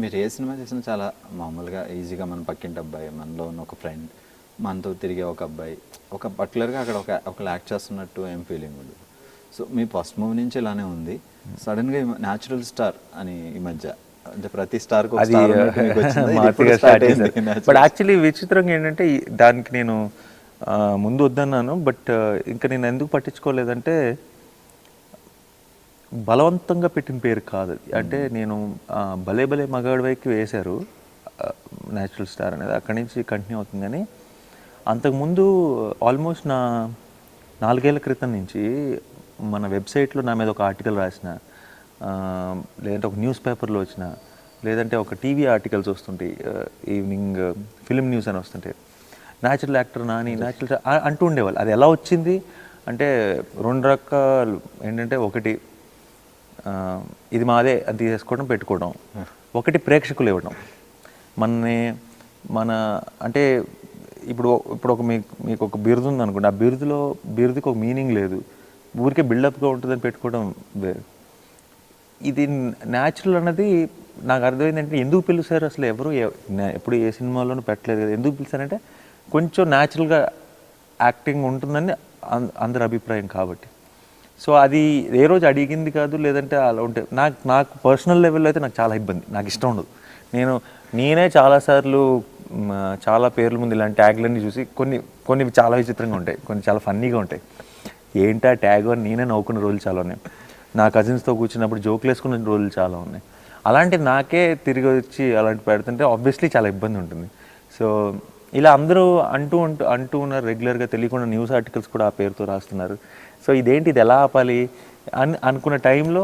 మీరు ఏ సినిమా చేసినా చాలా మామూలుగా ఈజీగా మన పక్కింటి అబ్బాయి, మనలో ఉన్న ఒక ఫ్రెండ్, మనతో తిరిగే ఒక అబ్బాయి, ఒక పర్టికులర్గా అక్కడ ఒక యాక్ట్ చేస్తున్నట్టు ఏం ఫీలింగ్ ఉండదు. సో మీ ఫస్ట్ మూవీ నుంచి ఇలానే ఉంది. సడన్గా న్యాచురల్ స్టార్ అని ఈ మధ్య అంటే ప్రతి స్టార్కి అది బట్ యాక్చువల్లీ విచిత్రంగా ఏంటంటే దానికి నేను ముందు వద్దన్నాను. బట్ ఇంకా నేను ఎందుకు పట్టించుకోలేదంటే బలవంతంగా పెట్టిన పేరు కాదు అది. అంటే నేను భలే భలే మగాడివైకి వేశారు న్యాచురల్ స్టార్ అనేది, అక్కడి నుంచి కంటిన్యూ అవుతుంది. కానీ అంతకుముందు ఆల్మోస్ట్ నా 4 ఏళ్ల క్రితం నుంచి మన వెబ్సైట్లో నా మీద ఒక ఆర్టికల్ రాసిన, లేదంటే ఒక న్యూస్ పేపర్లో వచ్చిన, లేదంటే ఒక టీవీ ఆర్టికల్స్ వస్తుంటాయి, ఈవినింగ్ ఫిల్మ్ న్యూస్ అని వస్తుంటాయి, న్యాచురల్ యాక్టర్ నాని న్యాచురల్ అంటూ ఉండేవాళ్ళు. అది ఎలా వచ్చింది అంటే 2 రకాలు ఏంటంటే, ఒకటి ఇది మాదే అది తీసేసుకోవడం పెట్టుకోవడం, ఒకటి ప్రేక్షకులు ఇవ్వడం మన అంటే ఇప్పుడు ఒక మీకు ఒక బిరుదు ఉంది అనుకోండి, ఆ బిరుదుకి ఒక మీనింగ్ లేదు, ఊరికే బిల్డప్గా ఉంటుందని పెట్టుకోవడం వేరు. ఇది న్యాచురల్ అన్నది నాకు అర్థమైందంటే ఎందుకు పిలుస్తారు అసలు, ఎవరు ఎప్పుడు ఏ సినిమాలోనూ పెట్టలేదు కదా, ఎందుకు పిలుస్తారంటే కొంచెం న్యాచురల్గా యాక్టింగ్ ఉంటుందని అందరి అభిప్రాయం కాబట్టి. సో అది ఏ రోజు అడిగింది కాదు, లేదంటే అలా ఉంటే నాకు పర్సనల్ లెవెల్లో అయితే నాకు చాలా ఇబ్బంది, నాకు ఇష్టం ఉండదు. నేనే చాలాసార్లు చాలా పేర్ల ముందు ఇలాంటి ట్యాగ్లన్నీ చూసి కొన్ని చాలా విచిత్రంగా ఉంటాయి, కొన్ని చాలా ఫన్నీగా ఉంటాయి. ఏంటా ట్యాగ్ అని నేనే నవ్వుకున్న రోజులు చాలా ఉన్నాయి. నా కజిన్స్తో కూర్చున్నప్పుడు జోకులు వేసుకున్న రోజులు చాలా ఉన్నాయి. అలాంటి నాకే తిరిగి వచ్చి అలాంటి పెడుతుంటే ఆబ్వియస్లీ చాలా ఇబ్బంది ఉంటుంది. సో ఇలా అందరూ అంటూ ఉన్నారు రెగ్యులర్గా, తెలియకుండా న్యూస్ ఆర్టికల్స్ కూడా ఆ పేరుతో రాస్తున్నారు. సో ఇదేంటి, ఇది ఎలా ఆపాలి అనుకున్న టైంలో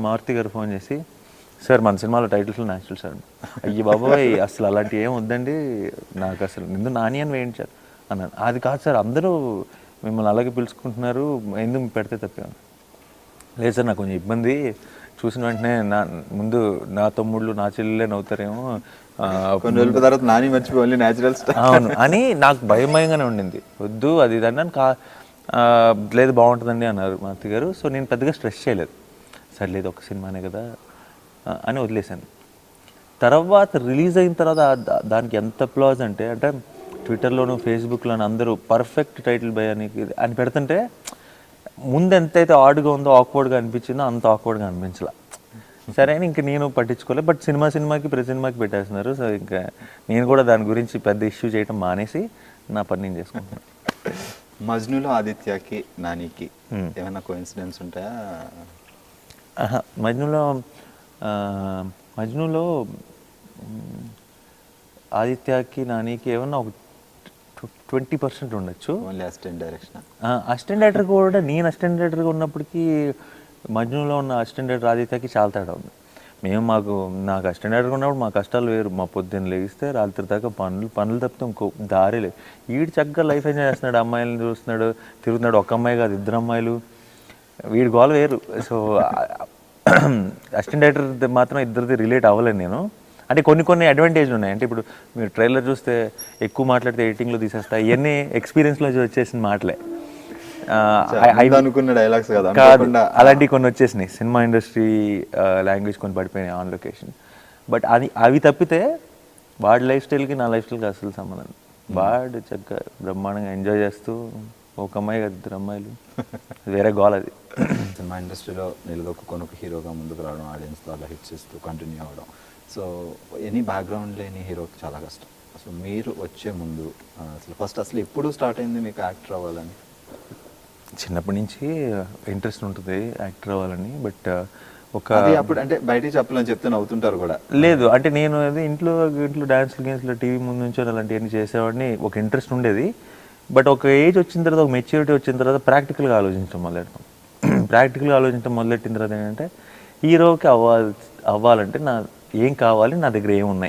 మారుతి గారు ఫోన్ చేసి, సార్ మన సినిమాలో టైటిల్స్లో న్యాచురల్ సార్. అయ్యి బాబోయ్ అసలు అలాంటివి ఏం వద్దండి, నాకు అసలు నిందు నాని అని వేయించారు అన్నాను. అది కాదు సార్, అందరూ మిమ్మల్ని అలాగే పిలుచుకుంటున్నారు, ఎందుకు పెడితే తప్పాను. లేదు సార్ నాకు కొంచెం ఇబ్బంది, చూసిన వెంటనే ముందు నా తమ్ముళ్ళు నా చెల్లెలే నవ్వుతారేమో, కొన్ని రోజుల తర్వాత నాని మర్చిపోయి న్యాచురల్ స్టార్ అవును అని నాకు భయంగానే ఉండింది. వద్దు అది ఇది అన్నాను. లేదు బాగుంటుందండి అన్నారు మారుతి గారు. సో నేను పెద్దగా స్ట్రెస్ చేయలేదు, సరే లేదు ఒక సినిమానే కదా అని వదిలేశాను. తర్వాత రిలీజ్ అయిన తర్వాత దానికి ఎంత అప్లాజ్ అంటే ట్విట్టర్లోను ఫేస్బుక్లోను అందరూ పర్ఫెక్ట్ టైటిల్ బై అని పెడుతుంటే ముందు ఎంతైతే ఆడ్గా ఉందో ఆక్వర్డ్గా అనిపించిందో అంత ఆక్వర్డ్గా అనిపించలే. సరే అని ఇంక నేను పట్టించుకోలేదు. బట్ సినిమాకి ప్రతి సినిమాకి పెట్టేస్తున్నారు. సో ఇంకా నేను కూడా దాని గురించి పెద్ద ఇష్యూ చేయడం మానేసి నా పని నేను చేసుకుంటున్నాను. మజ్నులో ఆదిత్యకి నానికి ఏమైనా కోఇన్సిడెన్స్ ఉంటాయా? మజ్నులో ఆదిత్యకి నానికి ఏమన్నా ఒక 20% ఉండొచ్చు. Only assistant direction. Assistant director కూడా నేను అసిస్టెంట్ డైరెక్టర్గా ఉన్నప్పటికీ మజ్నులో ఉన్న అసిస్టెంట్ డైరెక్టర్ ఆదిత్యకి చాలా తేడా ఉంది. నాకు అసిస్టెంట్ డైరెక్టర్ ఉన్నప్పుడు మా కష్టాలు వేరు. మా పొద్దున్న లేగిస్తే రాత్రి దాకా పనులు తప్పితే ఇంకో దారి లేదు. వీడు చక్కగా లైఫ్ ఎంజాయ్ చేస్తున్నాడు, అమ్మాయిలను చూస్తున్నాడు, తిరుగుతున్నాడు. ఒక అమ్మాయి కాదు 2 అమ్మాయిలు, వీడి గోల వేరు. సో అసిస్టెంట్ డైరెక్టర్ మాత్రం ఇద్దరిది రిలేట్ అవ్వలేను నేను. అంటే కొన్ని అడ్వాంటేజ్లు ఉన్నాయి. అంటే ఇప్పుడు మీరు ట్రైలర్ చూస్తే ఎక్కువ మాట్లాడితే ఎడిటింగ్లో తీసేస్తా, ఇవన్నీ ఎక్స్పీరియన్స్లో వచ్చేసిన మాటలే. అనుకున్న డైలాగ్స్ కాదు, అలాంటివి కొన్ని వచ్చేసినాయి. సినిమా ఇండస్ట్రీ లాంగ్వేజ్ కొన్ని పడిపోయినాయి ఆన్ లొకేషన్. బట్ అవి తప్పితే వాడి లైఫ్ స్టైల్కి నా లైఫ్ స్టైల్కి అసలు సంబంధం. వాడు చక్కగా బ్రహ్మాండంగా ఎంజాయ్ చేస్తూ, ఒక అమ్మాయి కాదు 2 అమ్మాయిలు, వేరే గోల్ అది. సినిమా ఇండస్ట్రీలో నిలదొక్కుని ఒక హీరోగా ముందుకు రావడం, ఆడియన్స్తో అలా హిట్స్ ఇస్తూ కంటిన్యూ అవ్వడం, సో ఎనీ బ్యాక్గ్రౌండ్ లేని హీరోకి చాలా కష్టం. సో మీరు వచ్చే ముందు అసలు ఎప్పుడు స్టార్ట్ అయింది మీకు యాక్టర్ అవ్వాలని? చిన్నప్పటి నుంచి ఇంట్రెస్ట్ ఉంటుంది యాక్టర్ అవ్వాలని. బట్ అప్పుడు అంటే బయటికి చెప్పాలని చెప్తే నవ్వుతుంటారు కూడా. లేదు అంటే నేను అది ఇంట్లో డాన్స్లో టీవీ ముందు నుంచి అలాంటివన్నీ చేసేవాడిని, ఒక ఇంట్రెస్ట్ ఉండేది. బట్ ఒక ఏజ్ వచ్చిన తర్వాత, ఒక మెచ్యూరిటీ వచ్చిన తర్వాత ప్రాక్టికల్గా ఆలోచించడం మొదలెట్టిన తర్వాత ఏంటంటే హీరోకి అవ్వాలంటే ఏం కావాలి, నా దగ్గర ఏమున్నాయి,